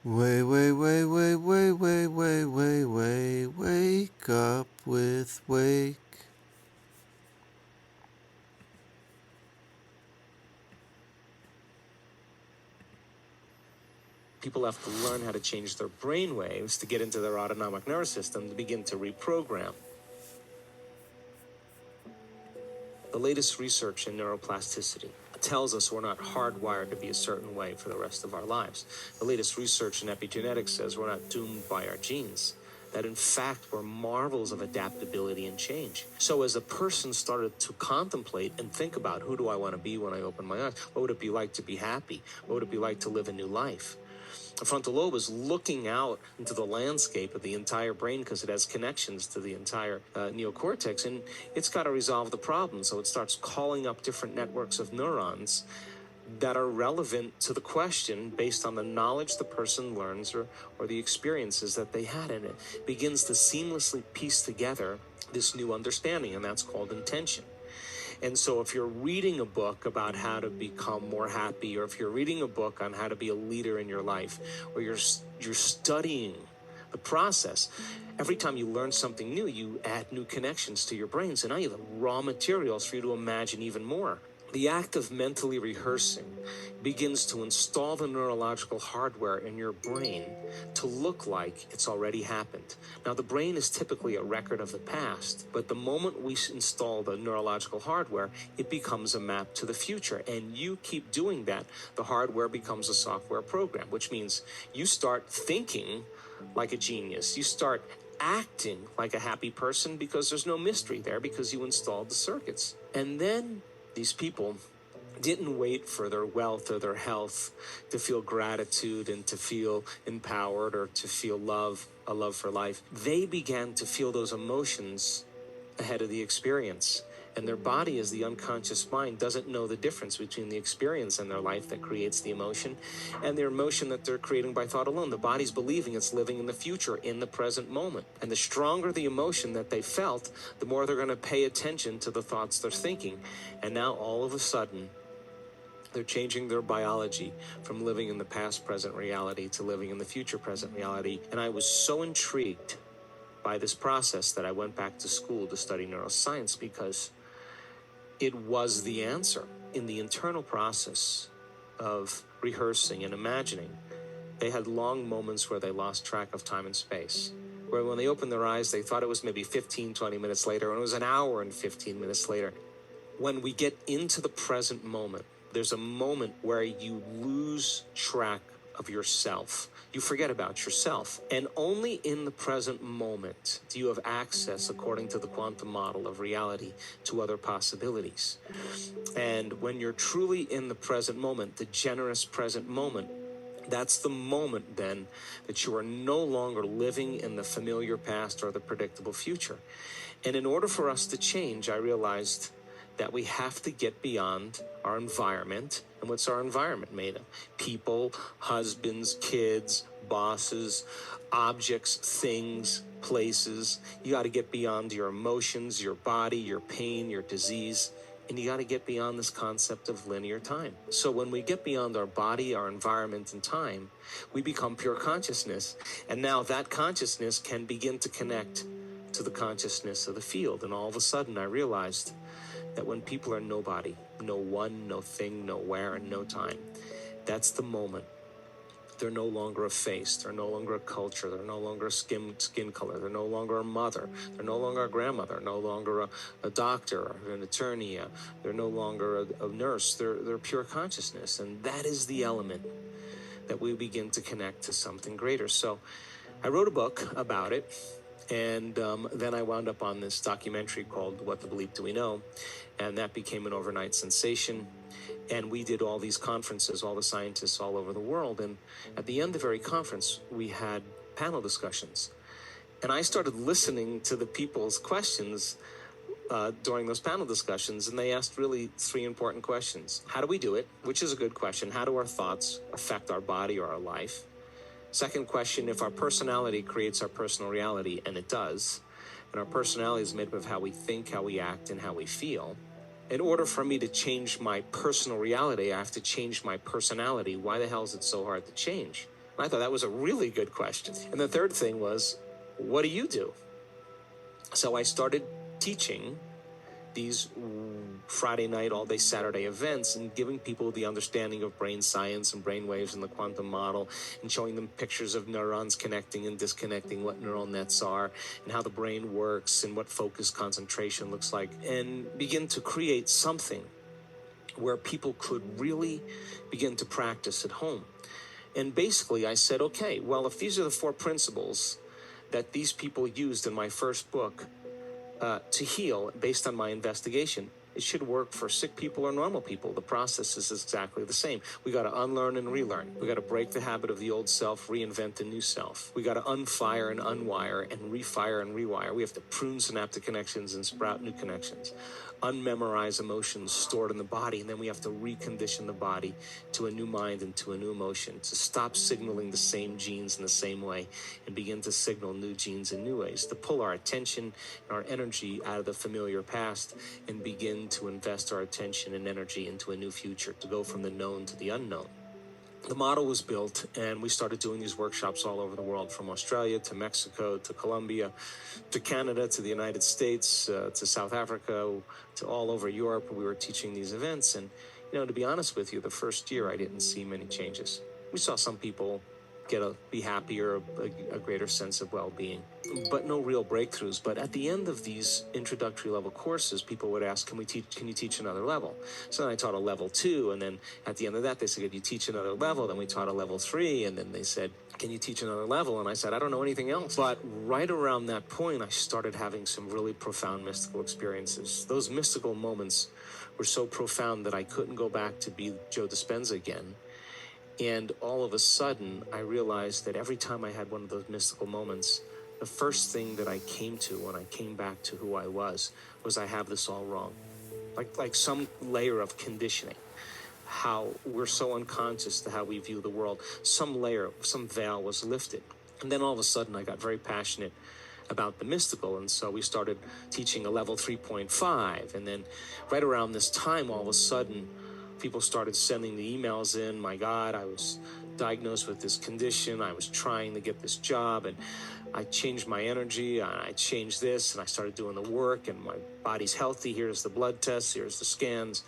Wake up with Wake. People have to learn how to change their brain waves to get into their autonomic nervous system to begin to reprogram. The latest research in neuroplasticity tells us we're not hardwired to be a certain way for the rest of our lives. The latest research in epigenetics says we're not doomed by our genes, that in fact we're marvels of adaptability and change. So as a person started to contemplate and think about, who do I want to be when I open my eyes? What would it be like to be happy? What would it be like to live a new life? The frontal lobe is looking out into the landscape of the entire brain because it has connections to the entire neocortex, and it's got to resolve the problem. So it starts calling up different networks of neurons that are relevant to the question based on the knowledge the person learns or the experiences that they had, and it begins to seamlessly piece together this new understanding, and that's called intention. And so if you're reading a book about how to become more happy, or if you're reading a book on how to be a leader in your life, or you're studying the process, every time you learn something new, you add new connections to your brain. So now you have raw materials for you to imagine even more. The act of mentally rehearsing begins to install the neurological hardware in your brain to look like it's already happened. Now, the brain is typically a record of the past, but the moment we install the neurological hardware, it becomes a map to the future. And you keep doing that, the hardware becomes a software program, which means you start thinking like a genius. You start acting like a happy person because there's no mystery there, because you installed the circuits. And then these people didn't wait for their wealth or their health to feel gratitude and to feel empowered or to feel love, a love for life. They began to feel those emotions ahead of the experience. And their body, as the unconscious mind, doesn't know the difference between the experience in their life that creates the emotion and their emotion that they're creating by thought alone. The body's believing it's living in the future, in the present moment. And the stronger the emotion that they felt, the more they're going to pay attention to the thoughts they're thinking. And now all of a sudden, they're changing their biology from living in the past present reality to living in the future present reality. And I was so intrigued by this process that I went back to school to study neuroscience, because it was the answer. In the internal process of rehearsing and imagining, they had long moments where they lost track of time and space, where when they opened their eyes, they thought it was maybe 15, 20 minutes later, and it was an hour and 15 minutes later. When we get into the present moment, there's a moment where you lose track of yourself. You forget about yourself. And only in the present moment do you have access, according to the quantum model of reality, to other possibilities. And when you're truly in the present moment, the generous present moment, that's the moment then that you are no longer living in the familiar past or the predictable future. And in order for us to change, I realized that we have to get beyond our environment. And what's our environment made of? People, husbands, kids, bosses, objects, things, places. You got to get beyond your emotions, your body, your pain, your disease. And you got to get beyond this concept of linear time. So when we get beyond our body, our environment, and time, we become pure consciousness. And now that consciousness can begin to connect to the consciousness of the field. And all of a sudden I realized that when people are nobody, no one, no thing, no where, and no time, that's the moment. They're no longer a face, they're no longer a culture, they're no longer a skin color, they're no longer a mother, they're no longer a grandmother, no longer a doctor, an attorney, they're no longer a nurse, they're pure consciousness. And that is the element that we begin to connect to something greater. So I wrote a book about it. And then I wound up on this documentary called What the Bleep Do We Know? And that became an overnight sensation. And we did all these conferences, all the scientists all over the world. And at the end of every conference, we had panel discussions. And I started listening to the people's questions during those panel discussions. And they asked really three important questions. How do we do it? Which is a good question. How do our thoughts affect our body or our life? Second question, if our personality creates our personal reality, and it does, and our personality is made up of how we think, how we act, and how we feel, in order for me to change my personal reality, I have to change my personality. Why the hell is it so hard to change? And I thought that was a really good question. And the third thing was, what do you do? So I started teaching these Friday night, all day Saturday events and giving people the understanding of brain science and brain waves and the quantum model, and showing them pictures of neurons connecting and disconnecting, what neural nets are and how the brain works and what focus concentration looks like, and begin to create something where people could really begin to practice at home. And basically I said, okay, well, if these are the 4 principles that these people used in my first book to heal based on my investigation, it should work for sick people or normal people. The process is exactly the same. We got to unlearn and relearn. We got to break the habit of the old self, reinvent a new self. We got to unfire and unwire and refire and rewire. We have to prune synaptic connections and sprout new connections. Unmemorize emotions stored in the body, and then we have to recondition the body to a new mind and to a new emotion, to stop signaling the same genes in the same way and begin to signal new genes in new ways, to pull our attention and our energy out of the familiar past and begin to invest our attention and energy into a new future, to go from the known to the unknown. The model was built, and we started doing these workshops all over the world, from Australia to Mexico to Colombia to Canada to the United States to South Africa to all over Europe. We were teaching these events, and to be honest with you, the first year I didn't see many changes. We saw some people be happier, a greater sense of well-being, but no real breakthroughs. But at the end of these introductory level courses, people would ask, can you teach another level? So then I taught a level 2, and then at the end of that, they said, can you teach another level? Then we taught a level 3, and then they said, can you teach another level? And I said, I don't know anything else. But right around that point, I started having some really profound mystical experiences. Those mystical moments were so profound that I couldn't go back to be Joe Dispenza again. And all of a sudden, I realized that every time I had one of those mystical moments, the first thing that I came to when I came back to who I was I have this all wrong. Like some layer of conditioning, how we're so unconscious to how we view the world. Some layer, some veil was lifted. And then all of a sudden, I got very passionate about the mystical, and so we started teaching a level 3.5. And then right around this time, all of a sudden, people started sending the emails in. My God, I was diagnosed with this condition. I was trying to get this job, and I changed my energy, and I changed this, and I started doing the work, and my body's healthy. Here's the blood tests, here's the scans.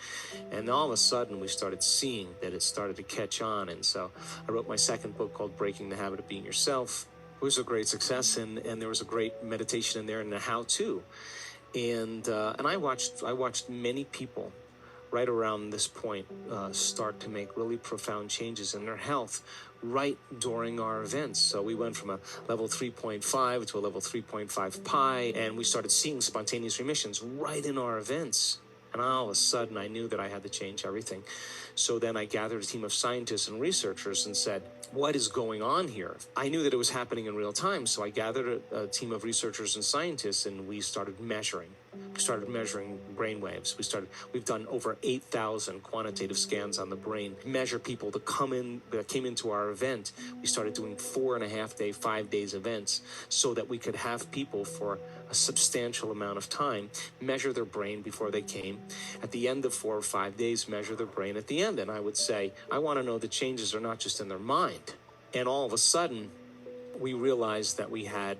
And all of a sudden, we started seeing that it started to catch on. And so I wrote my second book called Breaking the Habit of Being Yourself. It was a great success, and there was a great meditation in there and a how-to. And I watched many people right around this point start to make really profound changes in their health right during our events. So we went from a level 3.5 to a level 3.5 pi, and we started seeing spontaneous remissions right in our events. And all of a sudden, I knew that I had to change everything. So then I gathered a team of scientists and researchers and said, what is going on here? I knew that it was happening in real time, so I gathered a team of researchers and scientists, and we started measuring. We started measuring brain waves. We've done over 8,000 quantitative scans on the brain. Measure people that came into our event. We started doing 4.5-day, 5 days events so that we could have people for a substantial amount of time measure their brain before they came. At the end of 4 or 5 days, measure their brain at the end. And I would say, I want to know the changes are not just in their mind. And all of a sudden, we realized that we had,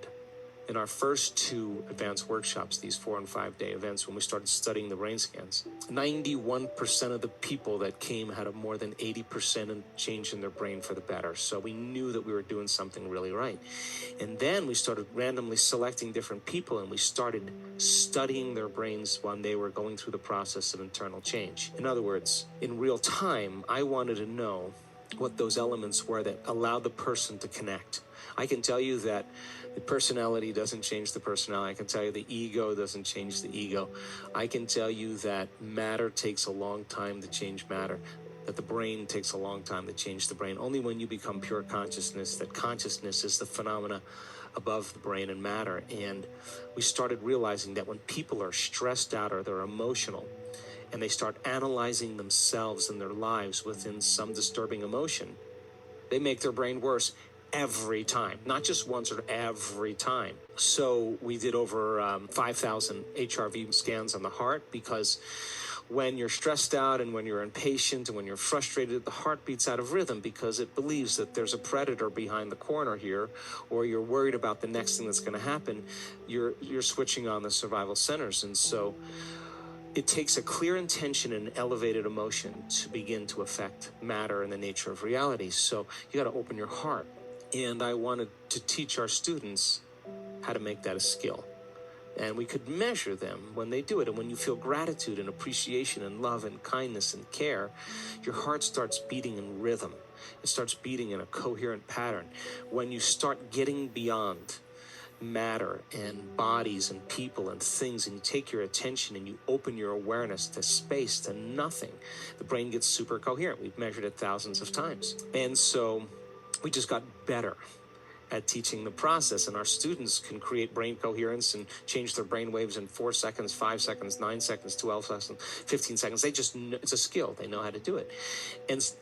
in our first 2 advanced workshops, these 4 and 5 day events, when we started studying the brain scans, 91% of the people that came had a more than 80% change in their brain for the better. So we knew that we were doing something really right. And then we started randomly selecting different people, and we started studying their brains when they were going through the process of internal change. In other words, in real time, I wanted to know what those elements were that allowed the person to connect. I can tell you that the personality doesn't change the personality. I can tell you the ego doesn't change the ego. I can tell you that matter takes a long time to change matter, that the brain takes a long time to change the brain. Only when you become pure consciousness, that consciousness is the phenomena above the brain and matter. And we started realizing that when people are stressed out or they're emotional, and they start analyzing themselves and their lives within some disturbing emotion, they make their brain worse every time, not just once or every time. So we did over 5,000 HRV scans on the heart, because When you're stressed out and when you're impatient and when you're frustrated, the heart beats out of rhythm because it believes that there's a predator behind the corner here, or you're worried about the next thing that's going to happen. You're switching on the survival centers. And so it takes a clear intention and elevated emotion to begin to affect matter and the nature of reality. So you got to open your heart. And I wanted to teach our students how to make that a skill. And we could measure them when they do it. And when you feel gratitude and appreciation and love and kindness and care, your heart starts beating in rhythm. It starts beating in a coherent pattern. When you start getting beyond matter and bodies and people and things, and you take your attention and you open your awareness to space, to nothing, the brain gets super coherent. We've measured it thousands of times. And so we just got better at teaching the process, and our students can create brain coherence and change their brain waves in 4 seconds, 5 seconds, 9 seconds, 12 seconds, 15 seconds. They just know, it's a skill. They know how to do it.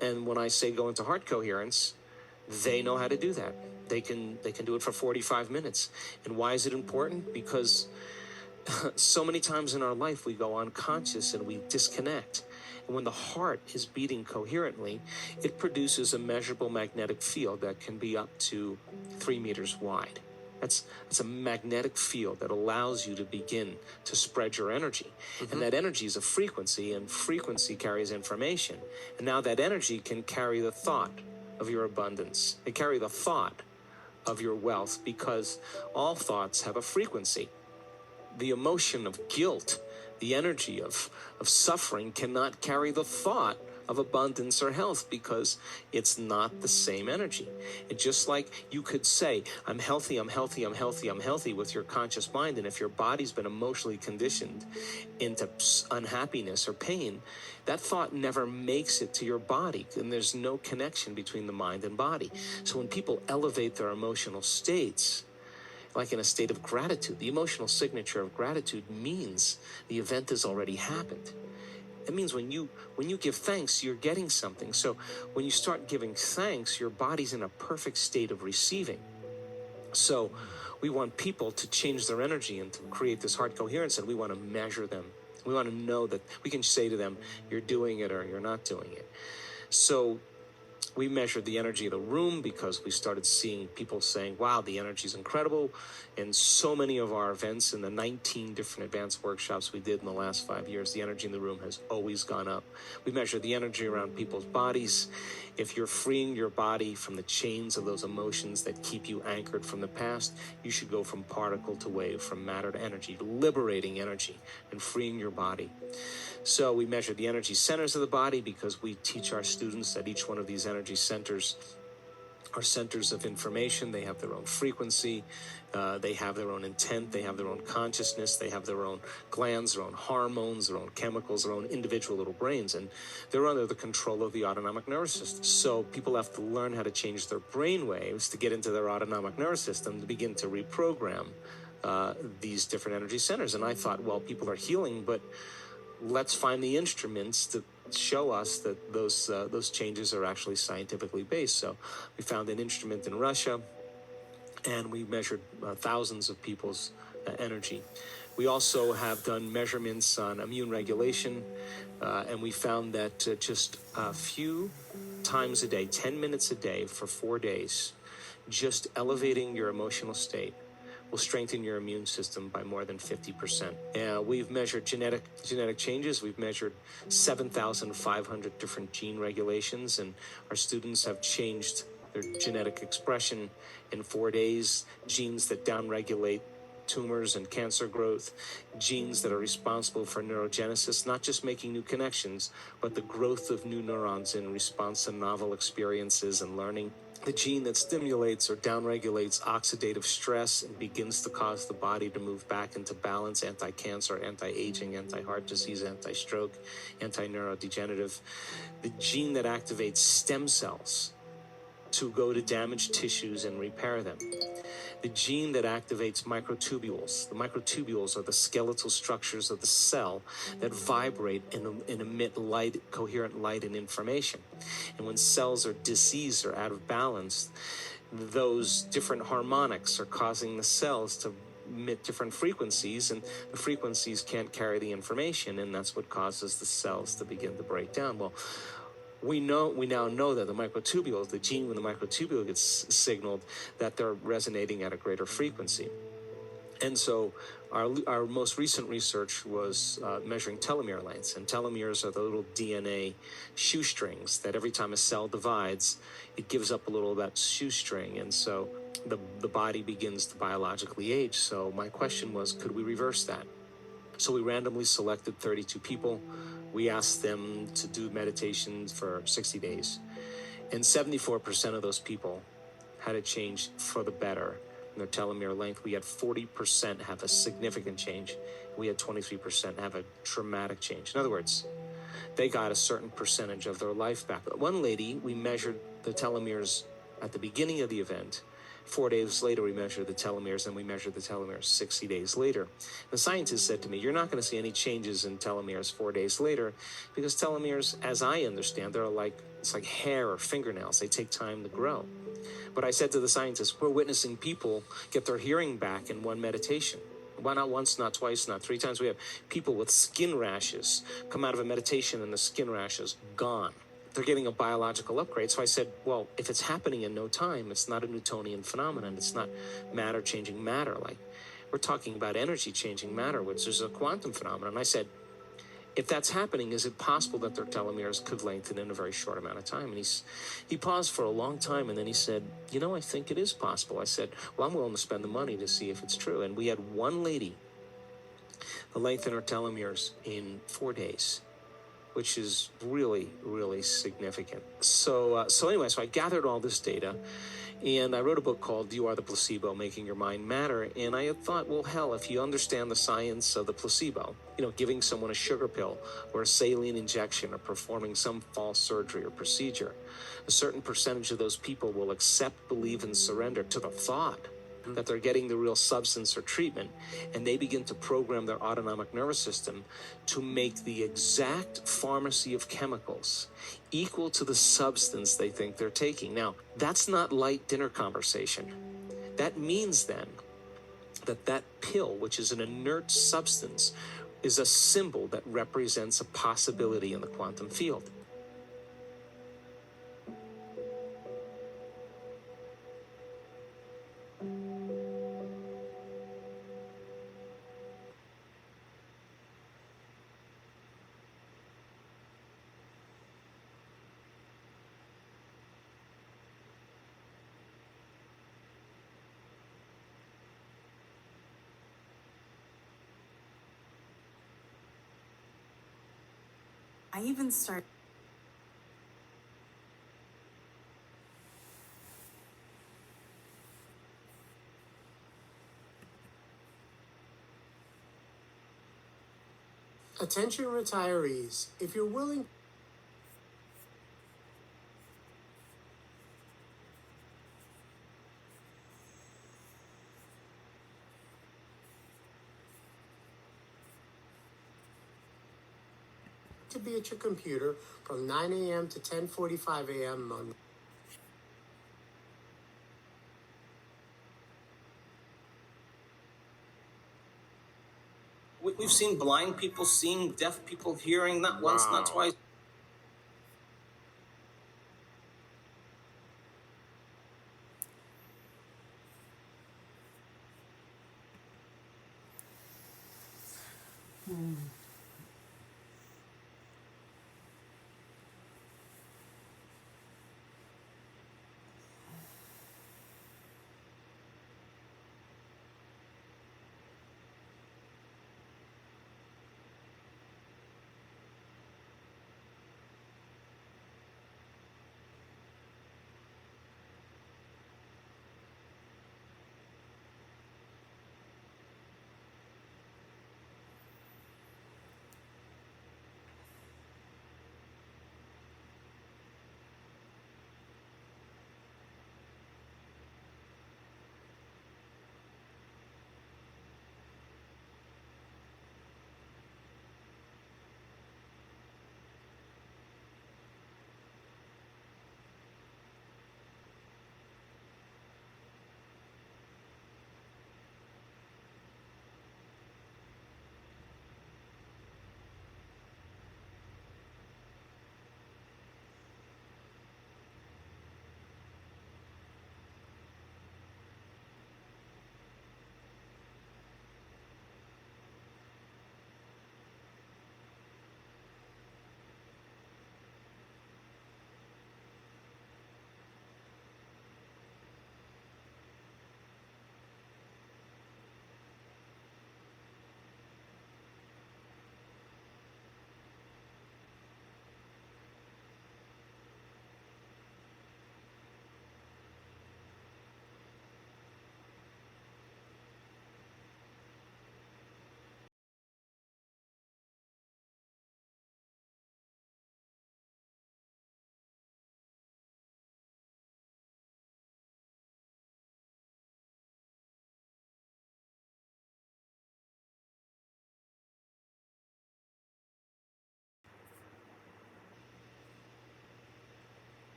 And when I say go into heart coherence, they know how to do that. They can do it for 45 minutes. And why is it important? Because so many times in our life we go unconscious and we disconnect. And when the heart is beating coherently, it produces a measurable magnetic field that can be up to 3 meters wide. That's a magnetic field that allows you to begin to spread your energy. Mm-hmm. And that energy is a frequency, and frequency carries information. And now that energy can carry the thought of your abundance. It carry the thought of your wealth, because all thoughts have a frequency. The emotion of guilt, the energy of suffering cannot carry the thought of abundance or health, because it's not the same energy. It's just like you could say, I'm healthy, I'm healthy, I'm healthy, I'm healthy with your conscious mind. And if your body's been emotionally conditioned into unhappiness or pain, that thought never makes it to your body, and there's no connection between the mind and body. So when people elevate their emotional states, like in a state of gratitude, the emotional signature of gratitude means the event has already happened. It means when you give thanks, you're getting something. So when you start giving thanks, your body's in a perfect state of receiving. So we want people to change their energy and to create this heart coherence, and we want to measure them. We want to know that we can say to them, you're doing it or you're not doing it. So we measured the energy of the room, because we started seeing people saying, wow, the energy is incredible. And so many of our events in the 19 different advanced workshops we did in the last 5 years, the energy in the room has always gone up. We measured the energy around people's bodies. If you're freeing your body from the chains of those emotions that keep you anchored from the past, you should go from particle to wave, from matter to energy, liberating energy and freeing your body. So we measure the energy centers of the body, because we teach our students that each one of these energy centers are centers of information. They have their own frequency, they have their own intent, they have their own consciousness, they have their own glands, their own hormones, their own chemicals, their own individual little brains, and they're under the control of the autonomic nervous system. So people have to learn how to change their brain waves to get into their autonomic nervous system to begin to reprogram these different energy centers. And I thought, well, people are healing, but let's find the instruments to show us that those changes are actually scientifically based. So we found an instrument in Russia, and we measured thousands of people's energy. We also have done measurements on immune regulation, and we found that just a few times a day, 10 minutes a day for 4 days, just elevating your emotional state will strengthen your immune system by more than 50%. We've measured genetic changes. We've measured 7,500 different gene regulations, and our students have changed their genetic expression in 4 days. Genes that downregulate tumors and cancer growth, genes that are responsible for neurogenesis, not just making new connections, but the growth of new neurons in response to novel experiences and learning. The gene that stimulates or downregulates oxidative stress and begins to cause the body to move back into balance, anti-cancer, anti-aging, anti-heart disease, anti-stroke, anti-neurodegenerative. The gene that activates stem cells to go to damaged tissues and repair them. The gene that activates microtubules. The microtubules are the skeletal structures of the cell that vibrate and emit light, coherent light and information. And when cells are diseased or out of balance, those different harmonics are causing the cells to emit different frequencies, and the frequencies can't carry the information, and that's what causes the cells to begin to break down. Well, we now know that the microtubules, the gene when the microtubule gets signaled, that they're resonating at a greater frequency. And so our most recent research was measuring telomere lengths, and telomeres are the little DNA shoestrings that every time a cell divides, it gives up a little of that shoestring, and so the body begins to biologically age. So my question was, could we reverse that? So we randomly selected 32 people. We asked them to do meditation for 60 days. And 74% of those people had a change for the better in their telomere length. We had 40% have a significant change. We had 23% have a dramatic change. In other words, they got a certain percentage of their life back. One lady, we measured the telomeres at the beginning of the event. 4 days later, we measured the telomeres, and we measured the telomeres 60 days later. The scientist said to me, you're not going to see any changes in telomeres 4 days later, because telomeres, as I understand, it's like hair or fingernails. They take time to grow. But I said to the scientist, we're witnessing people get their hearing back in one meditation. Why not once, not twice, not 3 times? We have people with skin rashes come out of a meditation and the skin rashes gone. They're getting a biological upgrade. So I said, well, if it's happening in no time, it's not a Newtonian phenomenon. It's not matter changing matter. Like, we're talking about energy changing matter, which is a quantum phenomenon. I said, if that's happening, is it possible that their telomeres could lengthen in a very short amount of time? And he paused for a long time, and then he said, I think it is possible. I said, well, I'm willing to spend the money to see if it's true. And we had one lady lengthen her telomeres in 4 days, which is really, really significant. So anyway, I gathered all this data, and I wrote a book called You Are the Placebo, Making Your Mind Matter. And I had thought, well, hell, if you understand the science of the placebo, giving someone a sugar pill or a saline injection or performing some false surgery or procedure, a certain percentage of those people will accept, believe, and surrender to the thought that they're getting the real substance or treatment, and they begin to program their autonomic nervous system to make the exact pharmacy of chemicals equal to the substance they think they're taking. Now, that's not light dinner conversation. That means then that pill, which is an inert substance, is a symbol that represents a possibility in the quantum field. I even start. Attention retirees, if you're willing to be at your computer from 9 a.m. to 10:45 a.m. Monday. We've seen blind people seeing, deaf people hearing, not once, not twice.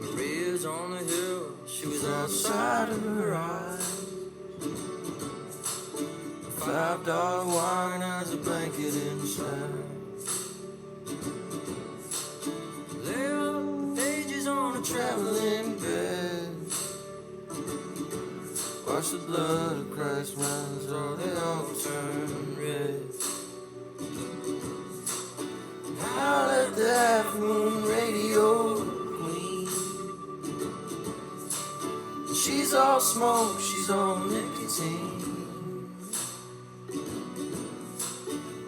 Maria's on the hill, she was outside of her eyes. $5 wine has a blanket inside. Lay up pages on a traveling bed. Watch the blood of Christ runs, or they all turn red. the half moon radio queen. She's all smoke, she's all nicotine.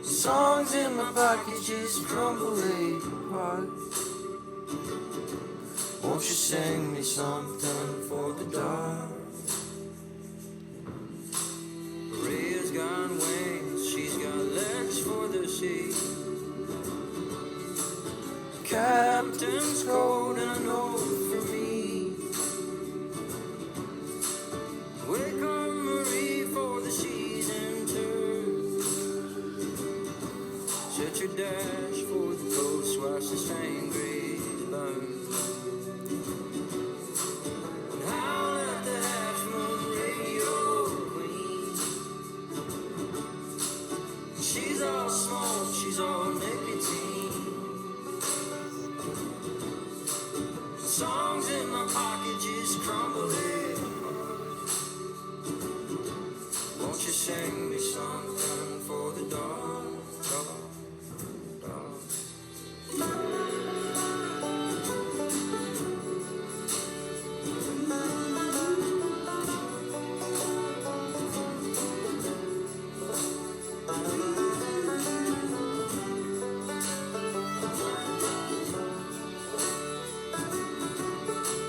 Songs in my pocket just crumble apart. Won't you sing me something for the dark? Maria's got wings, she's got legs for the sea. Captain's cold and I know for me. Wake up, Marie, for the season turns. Set your dash for the coast, watch the stained grays burn. And howl at the half-moon radio queen. She's all smoke, she's all nicotine. Songs in my pocket just crumbling. Won't you sing me something for the dawn, dawn, dawn?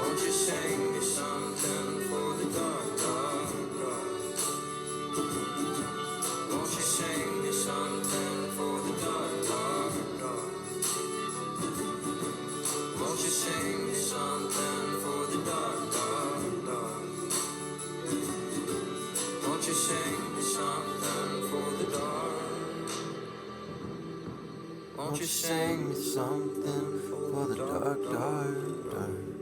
Won't you sing me something for the dark, dark, dark? Won't you sing me something for the dark, dark, dark? Won't you sing me something for the dark, dark, dark? Won't you sing me something for the dark? Won't you sing me something for the dark, dark, dark?